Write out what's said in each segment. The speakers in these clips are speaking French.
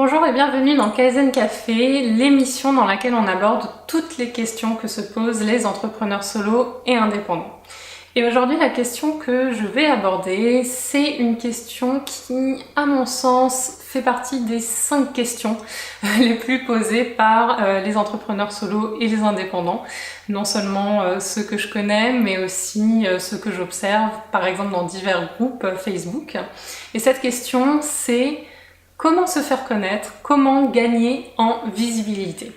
Bonjour et bienvenue dans Kaizen Café, l'émission dans laquelle on aborde toutes les questions que se posent les entrepreneurs solo et indépendants. Et aujourd'hui, la question que je vais aborder, c'est une question qui, à mon sens, fait partie des 5 questions les plus posées par les entrepreneurs solo et les indépendants. Non seulement ceux que je connais, mais aussi ceux que j'observe, par exemple dans divers groupes Facebook. Et cette question, c'est: comment se faire connaître? Comment gagner en visibilité?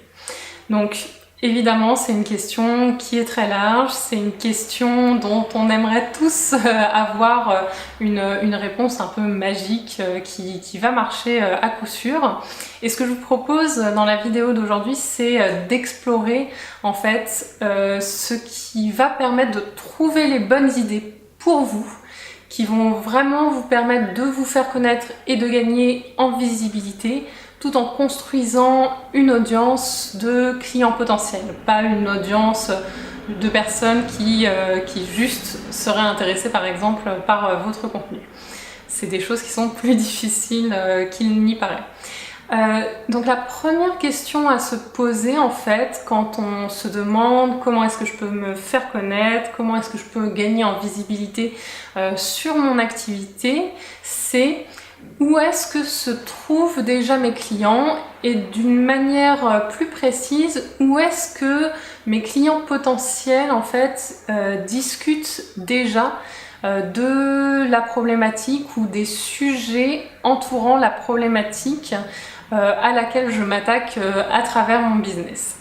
Donc, évidemment, c'est une question qui est très large, c'est une question dont on aimerait tous avoir une réponse un peu magique qui va marcher à coup sûr. Et ce que je vous propose dans la vidéo d'aujourd'hui, c'est d'explorer en fait ce qui va permettre de trouver les bonnes idées pour vous, qui vont vraiment vous permettre de vous faire connaître et de gagner en visibilité, tout en construisant une audience de clients potentiels, pas une audience de personnes qui juste seraient intéressées par exemple par votre contenu. C'est des choses qui sont plus difficiles qu'il n'y paraît. Donc la première question à se poser en fait quand on se demande comment est-ce que je peux me faire connaître, comment est-ce que je peux gagner en visibilité sur mon activité, c'est: où est-ce que se trouvent déjà mes clients, et d'une manière plus précise, où est-ce que mes clients potentiels en fait discutent déjà de la problématique ou des sujets entourant la problématique à laquelle je m'attaque à travers mon business.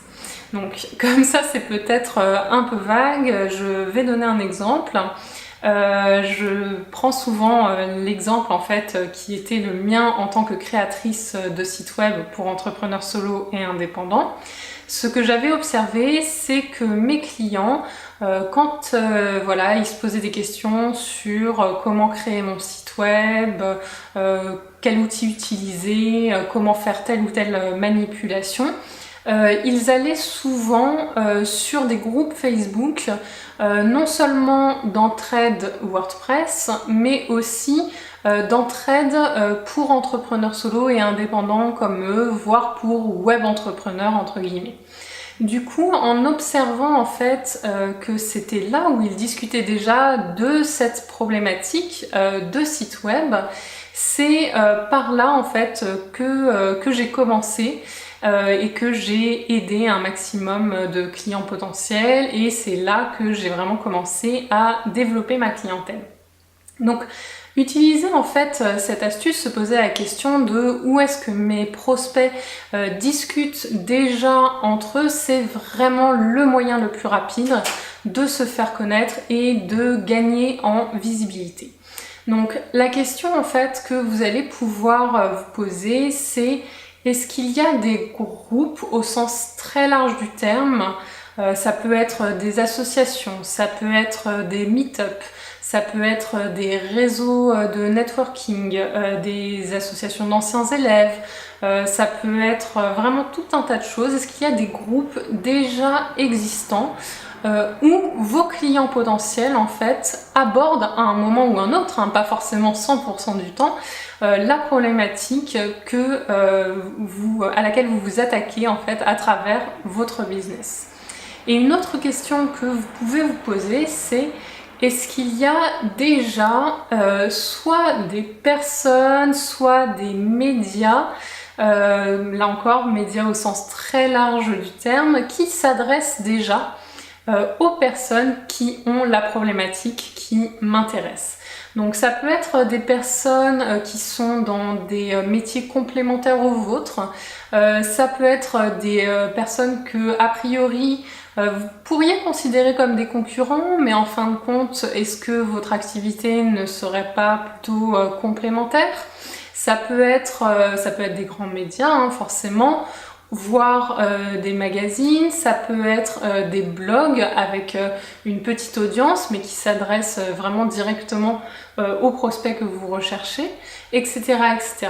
Donc comme ça c'est peut-être un peu vague, je vais donner un exemple. Je prends souvent l'exemple en fait qui était le mien en tant que créatrice de site web pour entrepreneurs solo et indépendants. Ce que j'avais observé, c'est que mes clients, quand ils se posaient des questions sur comment créer mon site web, quel outil utiliser, comment faire telle ou telle manipulation, ils allaient souvent sur des groupes Facebook, non seulement d'entraide WordPress, mais aussi d'entraide pour entrepreneurs solo et indépendants comme eux, voire pour web entrepreneurs entre guillemets. Du coup, en observant en fait que c'était là où ils discutaient déjà de cette problématique de site web, c'est par là en fait que j'ai commencé et que j'ai aidé un maximum de clients potentiels, et c'est là que j'ai vraiment commencé à développer ma clientèle. Donc, utiliser en fait cette astuce, se poser la question de où est-ce que mes prospects discutent déjà entre eux, c'est vraiment le moyen le plus rapide de se faire connaître et de gagner en visibilité. Donc la question en fait que vous allez pouvoir vous poser, c'est: est-ce qu'il y a des groupes au sens très large du terme? Ça peut être des associations, ça peut être des meet-up, ça peut être des réseaux de networking, des associations d'anciens élèves, ça peut être vraiment tout un tas de choses. Est-ce qu'il y a des groupes déjà existants où vos clients potentiels en fait abordent à un moment ou un autre, pas forcément 100% du temps, la problématique à laquelle vous vous attaquez en fait à travers votre business. Et une autre question que vous pouvez vous poser, c'est: est-ce qu'il y a déjà soit des personnes, soit des médias, là encore médias au sens très large du terme, qui s'adressent déjà aux personnes qui ont la problématique qui m'intéresse? Donc ça peut être des personnes qui sont dans des métiers complémentaires aux vôtres, ça peut être des personnes que a priori vous pourriez considérer comme des concurrents, mais en fin de compte, est-ce que votre activité ne serait pas plutôt complémentaire? Ça peut être des grands médias, forcément, voire des magazines, ça peut être des blogs avec une petite audience, mais qui s'adresse vraiment directement aux prospects que vous recherchez, etc., etc.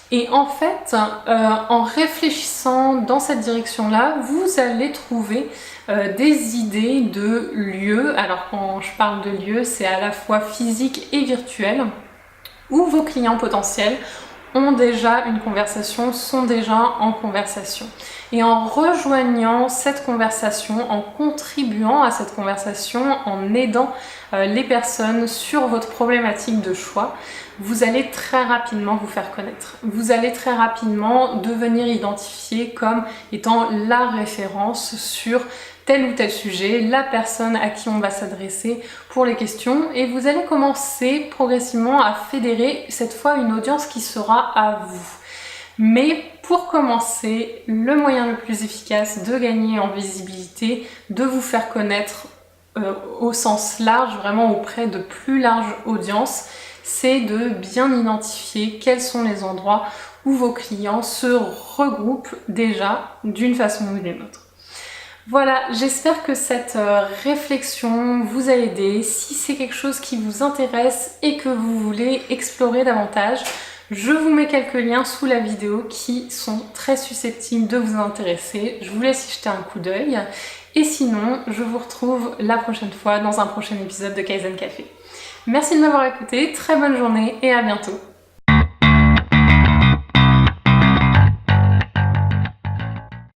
Et en fait, en réfléchissant dans cette direction-là, vous allez trouver des idées de lieux. Alors quand je parle de lieux, c'est à la fois physique et virtuel, où vos clients potentiels ont déjà une conversation, sont déjà en conversation. Et en rejoignant cette conversation, en contribuant à cette conversation, en aidant les personnes sur votre problématique de choix, vous allez très rapidement vous faire connaître. Vous allez très rapidement devenir identifié comme étant la référence sur tel ou tel sujet, la personne à qui on va s'adresser pour les questions, et vous allez commencer progressivement à fédérer cette fois une audience qui sera à vous. Mais pour commencer, le moyen le plus efficace de gagner en visibilité, de vous faire connaître au sens large, vraiment auprès de plus large audience, c'est de bien identifier quels sont les endroits où vos clients se regroupent déjà d'une façon ou d'une autre. Voilà, j'espère que cette réflexion vous a aidé. Si c'est quelque chose qui vous intéresse et que vous voulez explorer davantage, je vous mets quelques liens sous la vidéo qui sont très susceptibles de vous intéresser. Je vous laisse y jeter un coup d'œil. Et sinon, je vous retrouve la prochaine fois dans un prochain épisode de Kaizen Café. Merci de m'avoir écouté, très bonne journée et à bientôt.